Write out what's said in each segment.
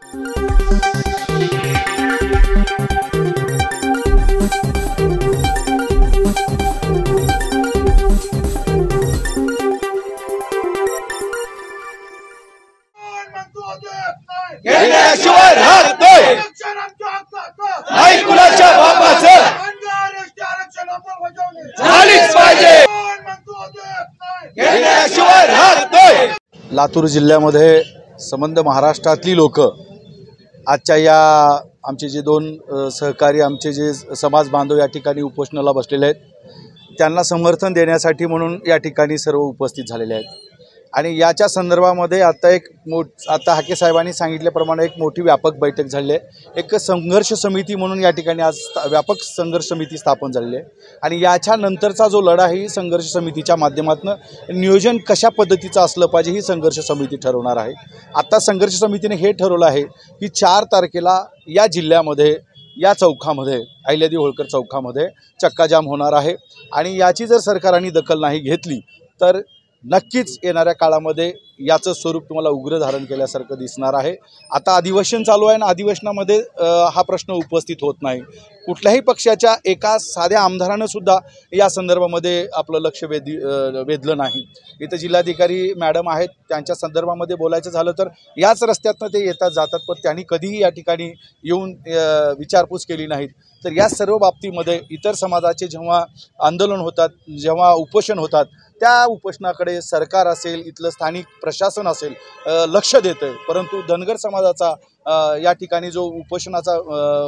घेण्याशिवाय राहत नाही नाही कुणाच्या बापाचं झालीच पाहिजे घेण्याशिवाय राहत नाही। लातूर जिल्ह्यामध्ये संबंध महाराष्ट्रातली लोक आजच्या या आमचे जे दोन सहकारी आमचे जे समाज बांधव या ठिकाणी उपोषणाला बसलेले आहेत त्यांना समर्थन देण्यासाठी म्हणून या ठिकाणी सर्व उपस्थित झालेले आहेत। आणि याच्या संदर्भामध्ये आता हाके साहेबांनी सांगितल्याप्रमाणे एक मोठी व्यापक बैठक झाली आहे। एक संघर्ष समिती म्हणून या ठिकाणी आज व्यापक संघर्ष समिती स्थापन झालेली आहे आणि याच्या नंतरचा जो लढा ही संघर्ष समितीच्या माध्यमातून नियोजन कशा पद्धतीचं असलं पाहिजे ही संघर्ष समिती ठरवणार आहे। आता संघर्ष समितीने हे ठरवलं आहे की 4 तारखेला या जिल्ह्यामध्ये या चौकामध्ये अहिल्यादेवी होळकर चौकामध्ये चक्काजाम होणार आहे आणि याची जर सरकारने दखल नाही घेतली तर नक्कीच येणाऱ्या काळामध्ये याचं स्वरूप तुम्हाला उग्र धारण केल्यासारखं दिसणार आहे। आता अधिवेशन चालू आहे आणि अधिवेशनामध्ये हा प्रश्न उपस्थित होत नाही। कुठल्याही पक्षाच्या एका साध्या आमदारानं सुद्धा या संदर्भामध्ये आपलं लक्ष वेधलं नाही। इथं जिल्हाधिकारी मॅडम आहेत, त्यांच्या संदर्भामध्ये बोलायचं झालं तर याच रस्त्यातनं ते येतात जातात, पण त्यांनी कधीही या ठिकाणी येऊन विचारपूस केली नाहीत। तर या सर्व बाबतीमध्ये इतर समाजाचे जेव्हा आंदोलन होतात, जेव्हा उपोषण होतात, त्या उपोषणाकडे सरकार असेल, इथलं स्थानिक प्रशासन असेल लक्ष देतं आहे, परंतु धनगर समाजाचा या ठिकाणी जो उपोषणाचा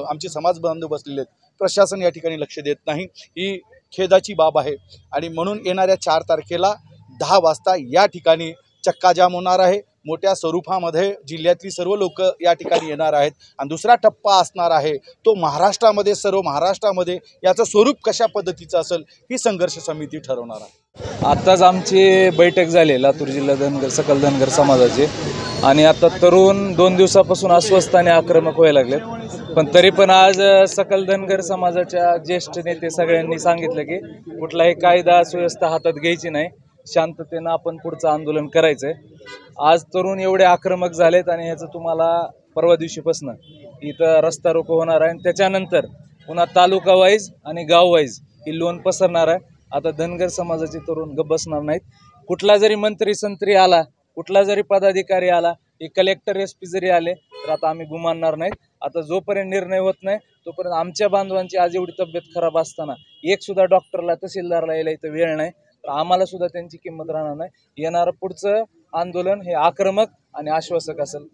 आमचे समाज बांधव बसलेले आहेत प्रशासन या ठिकाणी लक्ष देत नाही, ही खेदाची बाब आहे। आणि म्हणून येणाऱ्या 4 तारखेला 10 वाजता या ठिकाणी चक्काजाम होणार आहे। मोठ्या स्वरूपामध्ये जिल्ह्यातली सर्व लोक या ठिकाणी येणार आहेत आणि दुसरा टप्पा असणार आहे तो महाराष्ट्रामध्ये, सर्व महाराष्ट्रामध्ये याचं स्वरूप कशा पद्धतीचं असेल ही संघर्ष समिती ठरवणार आहे। आत्ताच आमची बैठक झाली लातूर जिल्हा सकल धनगर समाजाची आणि आता तरुण 2 दिवसापासून अस्वस्थ आणि आक्रमक व्हायला लागलेत, पण तरी पण आज सकल धनगर समाजाच्या ज्येष्ठ नेते सगळ्यांनी सांगितलं की कुठलाही कायदा सुव्यवस्था हातात घ्यायची नाही, शांततेनं आपण पुढचं आंदोलन करायचंय। आज तरुण एवढे आक्रमक झालेत आणि ह्याचं तुम्हाला परवा दिवशीपासून इथं रस्ता रोको होणार आहे आणि त्याच्यानंतर पुन्हा तालुका वाईज आणि गाव वाईज ही लोन पसरणार आहे। आता धनगर समाजाचे तरुण गप्प बसणार नाहीत। कुठला जरी मंत्री संत्री आला, कुठला जरी पदाधिकारी आला, हे कलेक्टर SP जरी आले तर आता आम्ही गुमानणार नाहीत। आता जोपर्यंत निर्णय होत नाही तोपर्यंत आमच्या बांधवांची आज एवढी तब्येत खराब असताना एक सुद्धा डॉक्टरला तहसीलदारला यायला इथं वेळ नाही, तर आम्हाला सुद्धा त्यांची किंमत राहणार नाही। येणारं पुढचं आंदोलन हे आक्रमक आणि आश्वासक असेल।